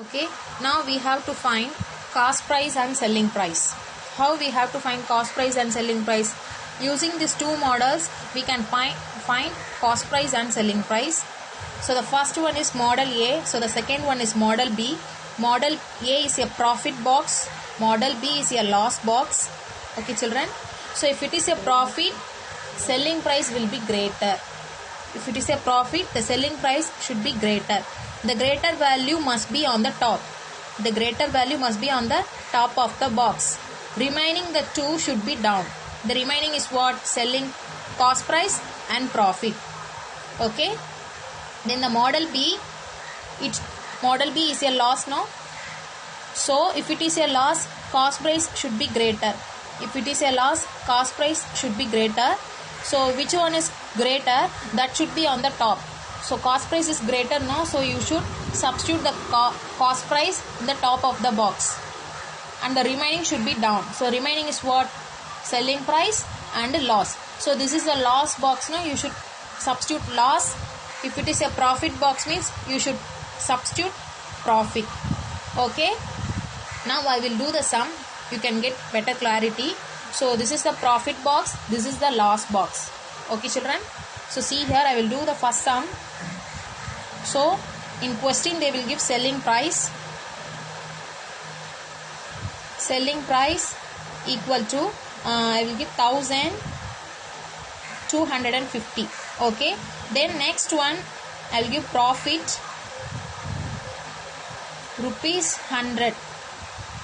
Okay, now we have to find cost price and selling price. How we have to find cost price and selling price? Using these two models, we can find cost price and selling price. So the first one is model A. So the second one is model B. Model A is a profit box. Model B is a loss box. Okay, children. So if it is a profit, selling price will be greater. If it is a profit, the selling price should be greater. The greater value must be on the top. The greater value must be on the top of the box. Remaining the two should be down. The remaining is what? Selling cost price and profit. Okay. Then the model B, model B is a loss, no? So if it is a loss, cost price should be greater. If it is a loss, cost price should be greater. So which one is greater? That should be on the top. So cost price is greater, no? So you should substitute the cost price in the top of the box. And the remaining should be down. So remaining is what? Selling price and loss. So this is a loss box, no? You should substitute loss. If it is a profit box, means you should substitute profit. Okay. Now I will do the sum. You can get better clarity. So this is the profit box. This is the loss box. Okay, children. So see here, I will do the first sum. So in question they will give selling price. Selling price equal to I will give 1250. Okay. Then next one I will give profit rupees 100.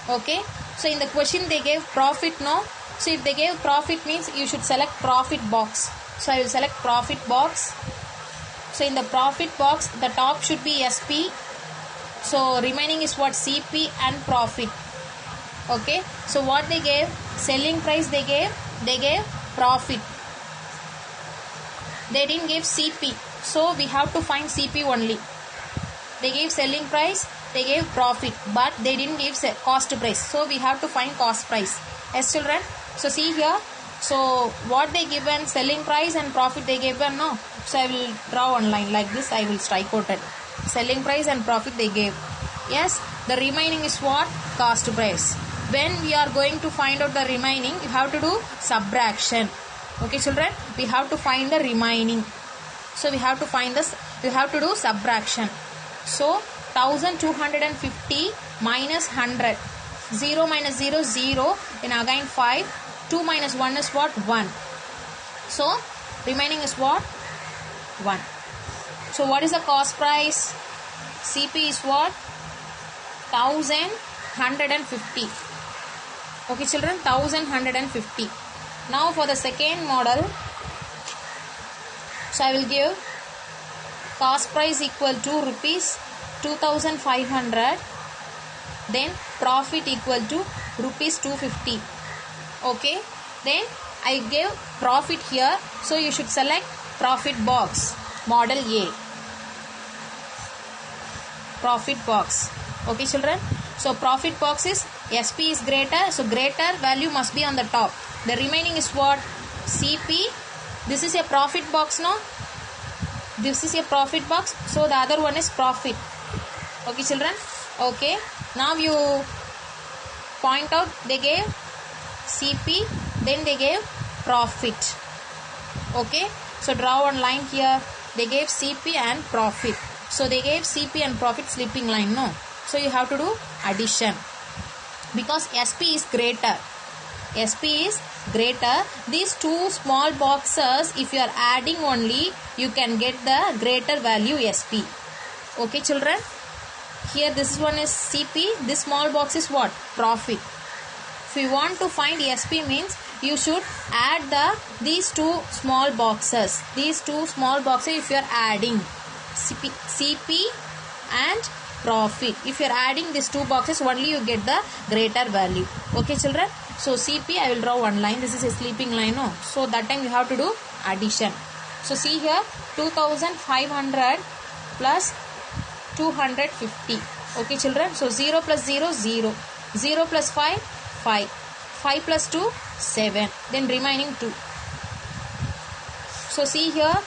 Okay. So in the question they gave profit, no? So if they gave profit means you should select profit box. So I will select profit box. So in the profit box the top should be SP. So remaining is what? CP and profit. Okay. So what they gave? Selling price they gave profit. They didn't give CP. So we have to find CP only. They gave selling price, they gave profit, but they didn't give cost price. So we have to find cost price. Yes, children. So see here. So what they given? Selling price and profit they given, no? So I will draw one line like this. I will strike out it. Selling price and profit they gave. Yes. The remaining is what? Cost price. When we are going to find out the remaining, you have to do subtraction. Okay, children. We have to find the remaining. So we have to find this. We have to do subtraction. So 1250 minus 100. 0 minus 0, 0. Then again 5. 2 minus 1 is what? 1. So remaining is what? 1. So what is the cost price? CP is what? 1150. Okay, children. 1150. Now for the second model. So I will give cost price equal to rupees 2500. Then profit equal to rupees 250. Okay. Then I gave profit here. So you should select profit box. Model A. Profit box. Okay, children. So profit box is SP is greater. So greater value must be on the top. The remaining is what? CP. This is a profit box, no? This is a profit box. So the other one is profit. Okay, children. Okay. Now you point out they gave CP. Then they gave profit. Okay. So draw one line here. They gave CP and profit. So they gave CP and profit sleeping line, no? So you have to do addition. Because SP is greater. SP is greater. These two small boxes, if you are adding only, you can get the greater value SP. Okay, children. Here this one is CP. This small box is what? Profit. If you want to find SP means you should add these two small boxes. These two small boxes if you are adding CP and profit. If you are adding these two boxes only you get the greater value. Okay, children. So CP I will draw one line. This is a sleeping line, no? So that time you have to do addition. So see here 2500 plus 250. Okay, children. So 0 plus 0, 0. 0 plus 5, 5. 5 plus 2, 7. Then remaining 2. So see here.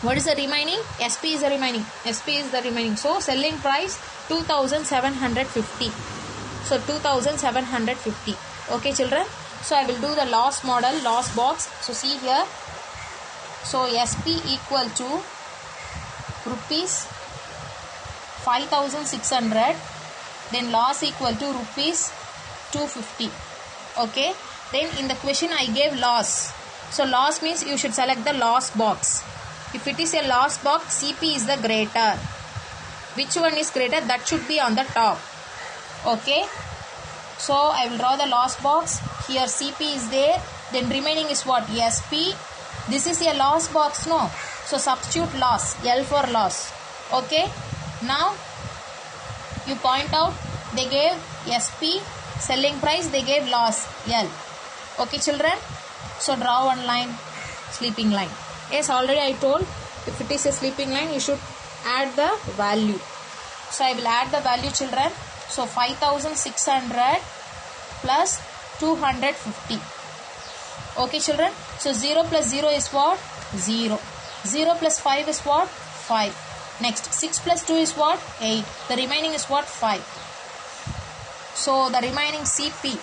What is the remaining? SP is the remaining. SP is the remaining. So selling price 2750. So 2750. Okay children. So I will do the loss model, loss box. So see here. So SP equal to rupees 5600. Then loss equal to rupees 250. Okay. Then in the question I gave loss. So loss means you should select the loss box. If it is a loss box, CP is the greater. Which one is greater? That should be on the top. Okay. So I will draw the loss box. Here CP is there. Then remaining is what? SP. This is a loss box, no? So substitute loss. L for loss. Okay. Now you point out they gave SP. Selling price they gave loss. L. Okay children. So draw one line. Sleeping line. Yes, already I told. If it is a sleeping line, you should add the value. So I will add the value children. So 5600 plus 250. Okay children. So 0 plus 0 is what? 0. 0 plus 5 is what? 5. Next 6 plus 2 is what? 8. The remaining is what? 5. So the remaining CP.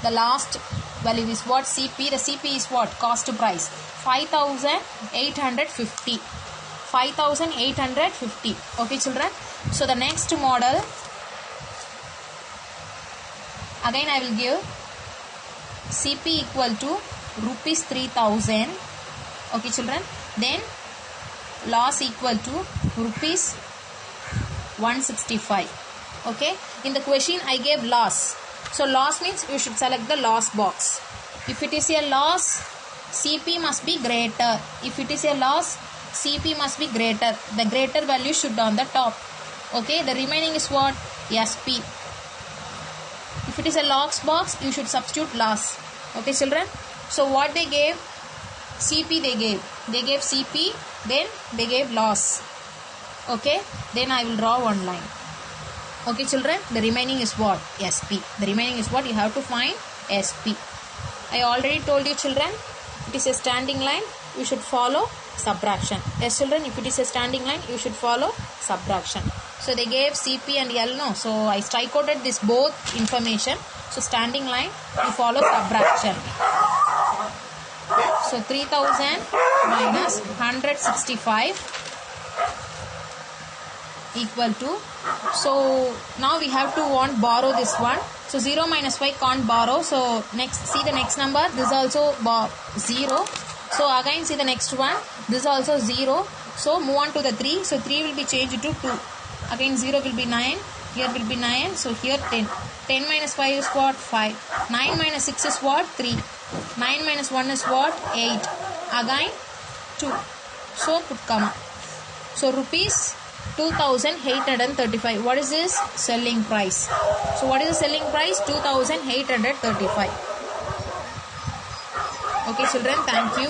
The last value is what? CP. The CP is what? Cost price. 5850. 5850. Okay children. So the next model. Again I will give CP equal to rupees 3000. Okay children. Then loss equal to rupees 165. Okay. In the question I gave loss. So loss means you should select the loss box. If it is a loss, CP must be greater. If it is a loss, CP must be greater. The greater value should be on the top. Okay. The remaining is what? SP. If it is a loss box, you should substitute loss. Okay children. So what they gave? CP they gave. They gave CP. Then they gave loss. Okay. Then I will draw one line. Okay children. The remaining is what? SP. The remaining is what? You have to find SP. I already told you children. It is a standing line. You should follow subtraction. Yes children. If it is a standing line, you should follow subtraction. So they gave CP and L, no. So I strike outed this both information. So standing line, you follow subtraction. So 3000 minus 165 equal to. So now we have to borrow this one. So 0 minus 5 can't borrow. So next, see the next number. This is also 0. So again see the next one. This is also 0. So move on to the 3. So 3 will be changed to 2. Again 0 will be 9. Here will be 9. So here 10. 10 minus 5 is what? 5. 9 minus 6 is what? 3. 9 minus 1 is what? 8. Again 2. So put comma. So rupees 2835. What is this? Selling price. So what is the selling price? 2835. Okay children, thank you.